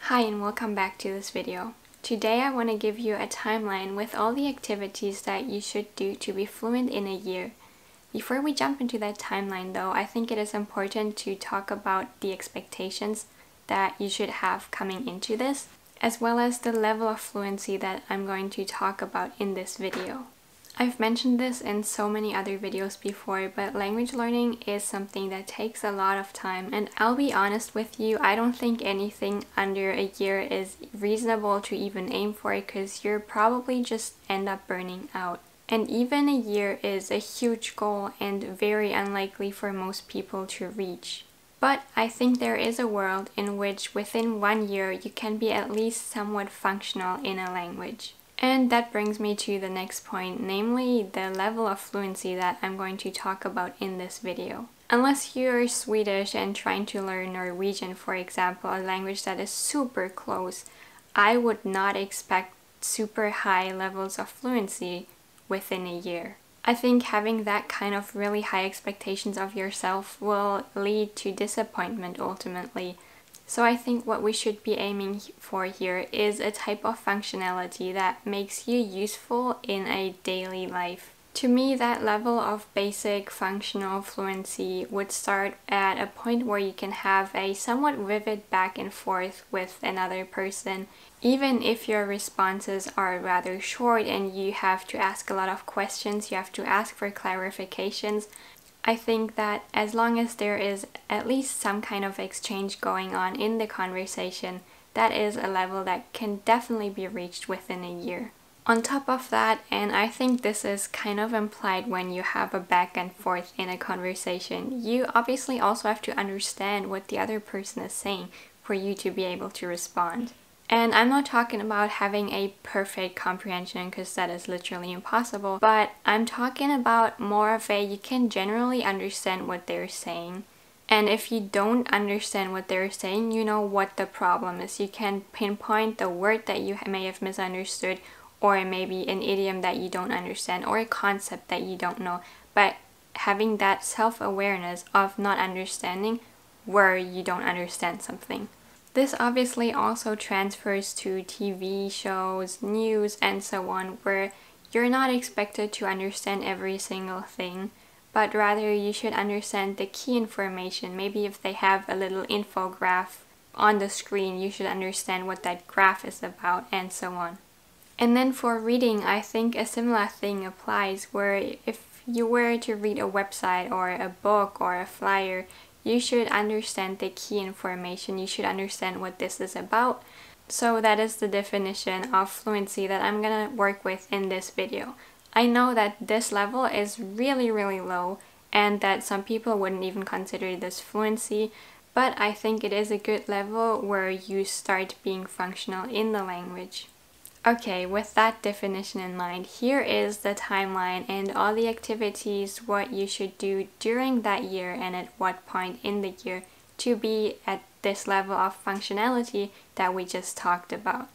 Hi and welcome back to this video. Today I want to give you a timeline with all the activities that you should do to be fluent in a year. Before we jump into that timeline though, I think it is important to talk about the expectations that you should have coming into this, as well as the level of fluency that I'm going to talk about in this video. I've mentioned this in so many other videos before, but language learning is something that takes a lot of time, and I'll be honest with you, I don't think anything under a year is reasonable to even aim for because you'll probably just end up burning out. And even a year is a huge goal and very unlikely for most people to reach. But I think there is a world in which within 1 year you can be at least somewhat functional in a language. And that brings me to the next point, namely the level of fluency that I'm going to talk about in this video. Unless you're Swedish and trying to learn Norwegian, for example, a language that is super close, I would not expect super high levels of fluency within a year. I think having that kind of really high expectations of yourself will lead to disappointment ultimately. So I think what we should be aiming for here is a type of functionality that makes you useful in a daily life. To me, that level of basic functional fluency would start at a point where you can have a somewhat vivid back and forth with another person, even if your responses are rather short and you have to ask a lot of questions, you have to ask for clarifications. I think that as long as there is at least some kind of exchange going on in the conversation, that is a level that can definitely be reached within a year. On top of that, and I think this is kind of implied when you have a back and forth in a conversation, you obviously also have to understand what the other person is saying for you to be able to respond. And I'm not talking about having a perfect comprehension because that is literally impossible, but I'm talking about more of a you can generally understand what they're saying. And if you don't understand what they're saying, you know what the problem is. You can pinpoint the word that you may have misunderstood, or maybe an idiom that you don't understand, or a concept that you don't know. But having that self-awareness of not understanding where you don't understand something. This obviously also transfers to TV shows, news, and so on, where you're not expected to understand every single thing, but rather you should understand the key information. Maybe if they have a little infograph on the screen, you should understand what that graph is about, and so on. And then for reading, I think a similar thing applies, where if you were to read a website or a book or a flyer, you should understand the key information, you should understand what this is about. So that is the definition of fluency that I'm gonna work with in this video. I know that this level is really low and that some people wouldn't even consider this fluency, but I think it is a good level where you start being functional in the language. Okay, with that definition in mind, here is the timeline and all the activities, what you should do during that year and at what point in the year to be at this level of functionality that we just talked about.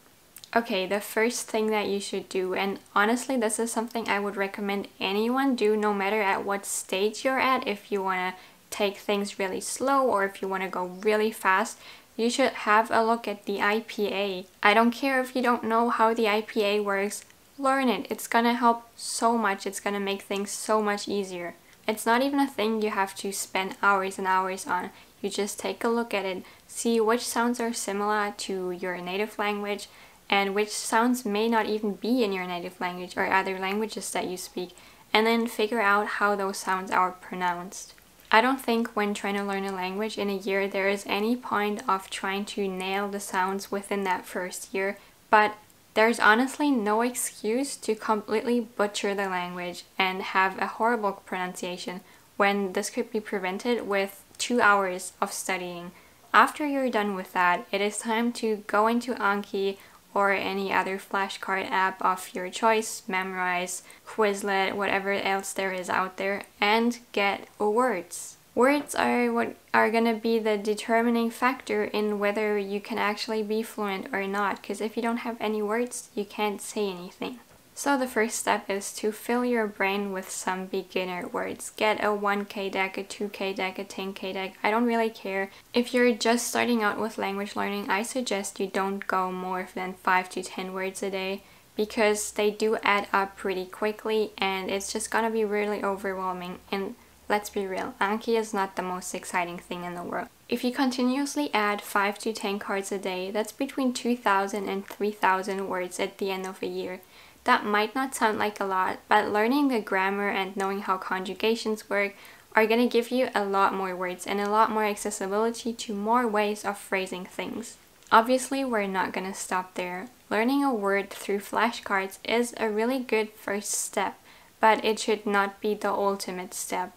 Okay, the first thing that you should do, and honestly this is something I would recommend anyone do no matter at what stage you're at, if you want to take things really slow or if you want to go really fast, you should have a look at the IPA. I don't care if you don't know how the IPA works, learn it. It's gonna help so much, it's gonna make things so much easier. It's not even a thing you have to spend hours and hours on. You just take a look at it, see which sounds are similar to your native language and which sounds may not even be in your native language or other languages that you speak, and then figure out how those sounds are pronounced. I don't think when trying to learn a language in a year there is any point of trying to nail the sounds within that first year, but there's honestly no excuse to completely butcher the language and have a horrible pronunciation when this could be prevented with 2 hours of studying. After you're done with that, it is time to go into Anki or any other flashcard app of your choice, memorize, Quizlet, whatever else there is out there, and get words. Words are what are gonna be the determining factor in whether you can actually be fluent or not, because if you don't have any words, you can't say anything. So the first step is to fill your brain with some beginner words. Get a 1K deck, a 2K deck, a 10K deck. I don't really care. If you're just starting out with language learning, I suggest you don't go more than 5 to 10 words a day because they do add up pretty quickly and it's just gonna be really overwhelming. And let's be real, Anki is not the most exciting thing in the world. If you continuously add 5 to 10 cards a day, that's between 2,000 and 3,000 words at the end of a year. That might not sound like a lot, but learning the grammar and knowing how conjugations work are going to give you a lot more words and a lot more accessibility to more ways of phrasing things. Obviously, we're not going to stop there. Learning a word through flashcards is a really good first step, but it should not be the ultimate step.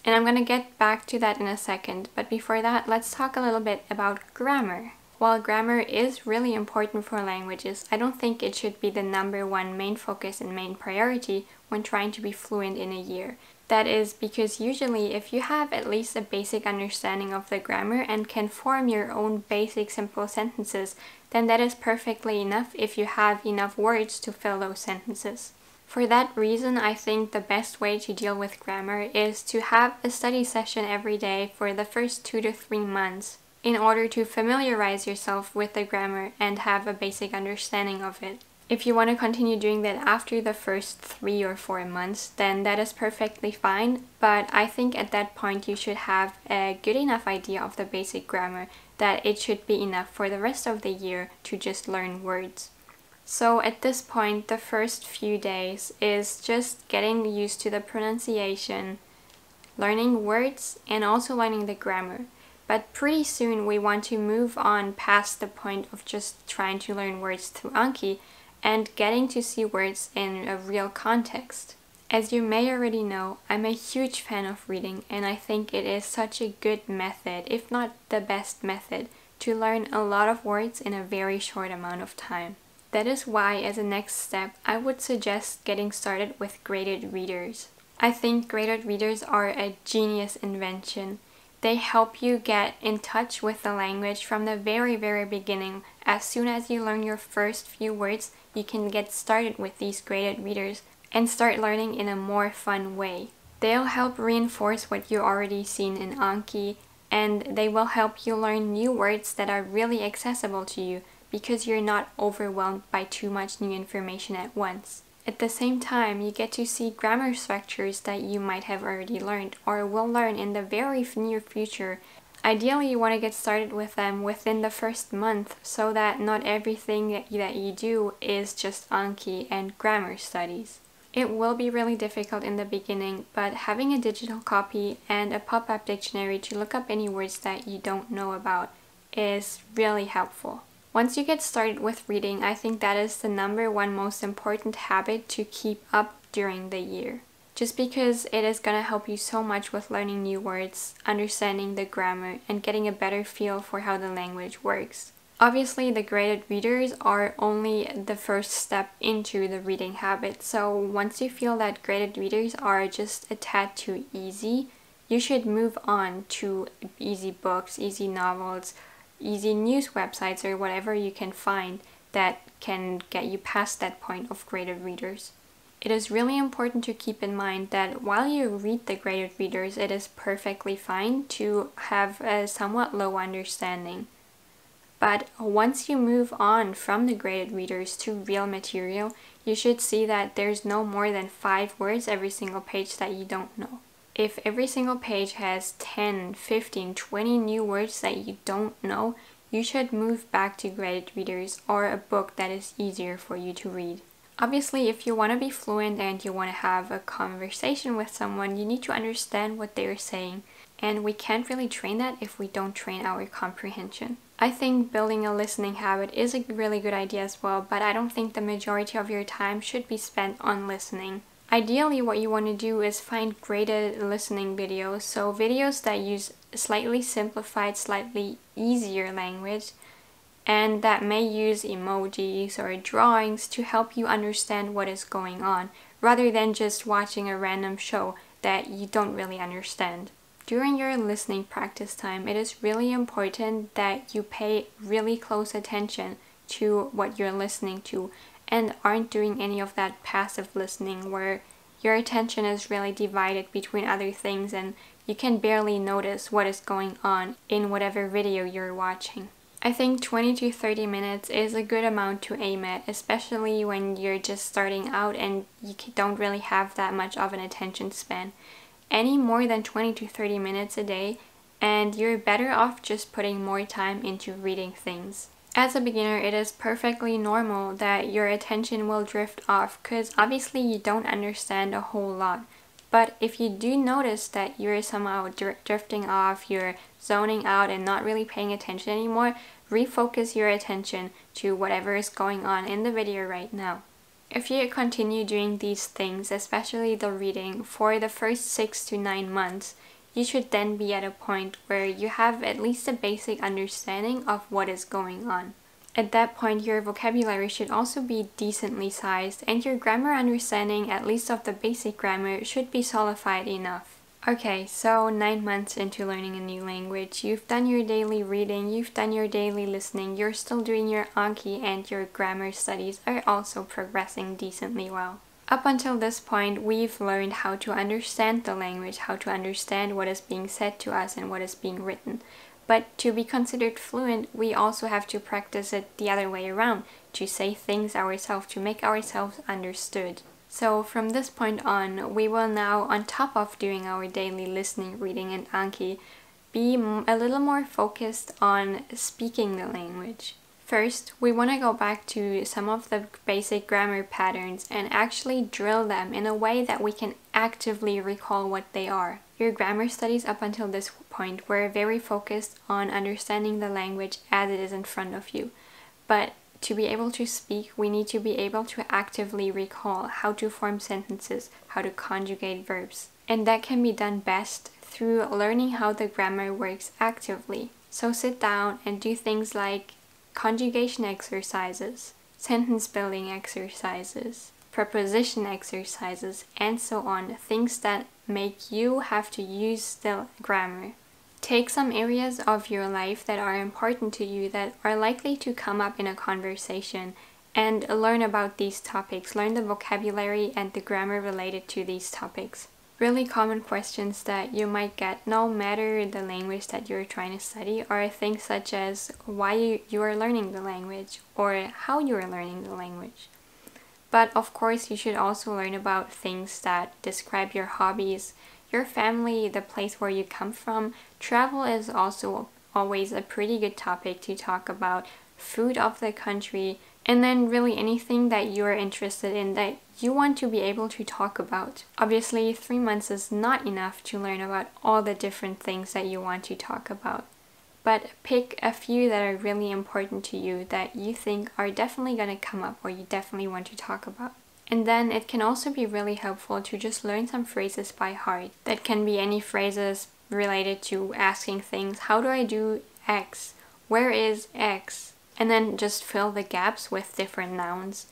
And I'm going to get back to that in a second, but before that, let's talk a little bit about grammar. While grammar is really important for languages, I don't think it should be the #1 main focus and main priority when trying to be fluent in a year. That is because usually if you have at least a basic understanding of the grammar and can form your own basic simple sentences, then that is perfectly enough if you have enough words to fill those sentences. For that reason, I think the best way to deal with grammar is to have a study session every day for the first 2 to 3 months. In order to familiarize yourself with the grammar and have a basic understanding of it. If you want to continue doing that after the first 3 or 4 months, then that is perfectly fine, but I think at that point you should have a good enough idea of the basic grammar that it should be enough for the rest of the year to just learn words. So at this point, the first few days is just getting used to the pronunciation, learning words, and also learning the grammar. But pretty soon we want to move on past the point of just trying to learn words through Anki and getting to see words in a real context. As you may already know, I'm a huge fan of reading and I think it is such a good method, if not the best method, to learn a lot of words in a very short amount of time. That is why, as a next step, I would suggest getting started with graded readers. I think graded readers are a genius invention. They help you get in touch with the language from the very beginning. As soon as you learn your first few words, you can get started with these graded readers and start learning in a more fun way. They'll help reinforce what you already seen in Anki, and they will help you learn new words that are really accessible to you because you're not overwhelmed by too much new information at once. At the same time, you get to see grammar structures that you might have already learned or will learn in the very near future. Ideally, you want to get started with them within the first month so that not everything that you do is just Anki and grammar studies. It will be really difficult in the beginning, but having a digital copy and a pop-up dictionary to look up any words that you don't know about is really helpful. Once you get started with reading, I think that is the #1 most important habit to keep up during the year. Just because it is going to help you so much with learning new words, understanding the grammar, and getting a better feel for how the language works. Obviously, the graded readers are only the first step into the reading habit, so once you feel that graded readers are just a tad too easy, you should move on to easy books, easy novels, easy news websites, or whatever you can find that can get you past that point of graded readers. It is really important to keep in mind that while you read the graded readers, it is perfectly fine to have a somewhat low understanding. But once you move on from the graded readers to real material, you should see that there's no more than 5 words every single page that you don't know. If every single page has 10, 15, 20 new words that you don't know, you should move back to graded readers or a book that is easier for you to read. Obviously, if you want to be fluent and you want to have a conversation with someone, you need to understand what they are saying, and we can't really train that if we don't train our comprehension. I think building a listening habit is a really good idea as well, but I don't think the majority of your time should be spent on listening. Ideally, what you want to do is find graded listening videos, so videos that use slightly simplified, slightly easier language, and that may use emojis or drawings to help you understand what is going on, rather than just watching a random show that you don't really understand. During your listening practice time, it is really important that you pay really close attention to what you're listening to and aren't doing any of that passive listening where your attention is really divided between other things and you can barely notice what is going on in whatever video you're watching. I think 20 to 30 minutes is a good amount to aim at, especially when you're just starting out and you don't really have that much of an attention span. Any more than 20 to 30 minutes a day, and you're better off just putting more time into reading things. As a beginner, it is perfectly normal that your attention will drift off because obviously you don't understand a whole lot. But if you do notice that you're somehow drifting off, you're zoning out and not really paying attention anymore, refocus your attention to whatever is going on in the video right now. If you continue doing these things, especially the reading, for the first 6 to 9 months, you should then be at a point where you have at least a basic understanding of what is going on. At that point, your vocabulary should also be decently sized, and your grammar understanding, at least of the basic grammar, should be solidified enough. Okay, so 9 months into learning a new language, you've done your daily reading, you've done your daily listening, you're still doing your Anki, and your grammar studies are also progressing decently well. Up until this point, we've learned how to understand the language, how to understand what is being said to us and what is being written. But to be considered fluent, we also have to practice it the other way around, to say things ourselves, to make ourselves understood. So from this point on, we will now, on top of doing our daily listening, reading and Anki, be a little more focused on speaking the language. First, we want to go back to some of the basic grammar patterns and actually drill them in a way that we can actively recall what they are. Your grammar studies up until this point were very focused on understanding the language as it is in front of you. But to be able to speak, we need to be able to actively recall how to form sentences, how to conjugate verbs. And that can be done best through learning how the grammar works actively. So sit down and do things like conjugation exercises, sentence building exercises, preposition exercises, and so on, things that make you have to use the grammar. Take some areas of your life that are important to you that are likely to come up in a conversation and learn about these topics, learn the vocabulary and the grammar related to these topics. Really common questions that you might get no matter the language that you're trying to study are things such as why you are learning the language or how you are learning the language. But of course, you should also learn about things that describe your hobbies, your family, the place where you come from. Travel is also always a pretty good topic to talk about, food of the country, and then really anything that you're interested in that you want to be able to talk about. Obviously, 3 months is not enough to learn about all the different things that you want to talk about. But pick a few that are really important to you that you think are definitely going to come up or you definitely want to talk about. And then it can also be really helpful to just learn some phrases by heart. That can be any phrases related to asking things. How do I do X? Where is X? And then just fill the gaps with different nouns.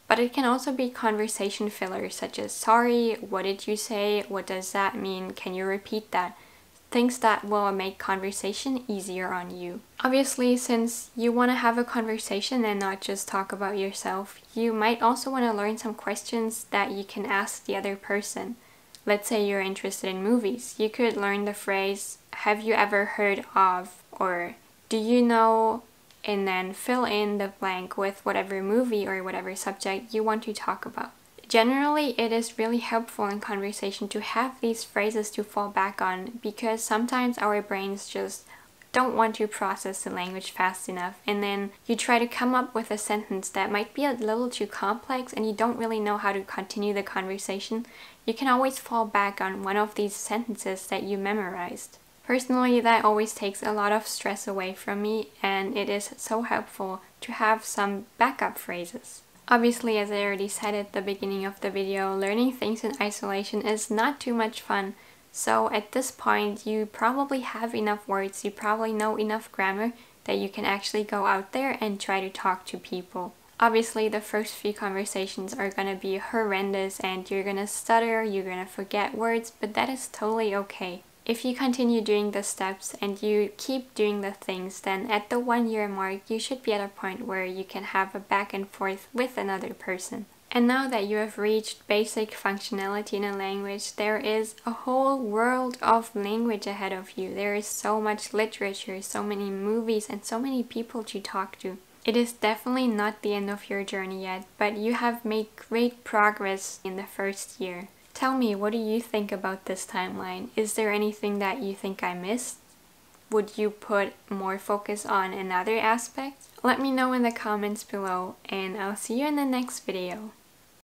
But it can also be conversation fillers such as sorry, what did you say, what does that mean, can you repeat that? Things that will make conversation easier on you. Obviously, since you want to have a conversation and not just talk about yourself, you might also want to learn some questions that you can ask the other person. Let's say you're interested in movies. You could learn the phrase, have you ever heard of, or do you know, and then fill in the blank with whatever movie or whatever subject you want to talk about. Generally, it is really helpful in conversation to have these phrases to fall back on because sometimes our brains just don't want to process the language fast enough, and then you try to come up with a sentence that might be a little too complex and you don't really know how to continue the conversation. You can always fall back on one of these sentences that you memorized. Personally, that always takes a lot of stress away from me, and it is so helpful to have some backup phrases. Obviously, as I already said at the beginning of the video, learning things in isolation is not too much fun. So at this point, you probably have enough words, you probably know enough grammar that you can actually go out there and try to talk to people. Obviously, the first few conversations are going to be horrendous and you're going to stutter, you're going to forget words, but that is totally okay. If you continue doing the steps and you keep doing the things, then at the 1 year mark, you should be at a point where you can have a back and forth with another person. And now that you have reached basic functionality in a language, there is a whole world of language ahead of you. There is so much literature, so many movies, and so many people to talk to. It is definitely not the end of your journey yet, but you have made great progress in the first year. Tell me, what do you think about this timeline? Is there anything that you think I missed? Would you put more focus on another aspect? Let me know in the comments below, and I'll see you in the next video.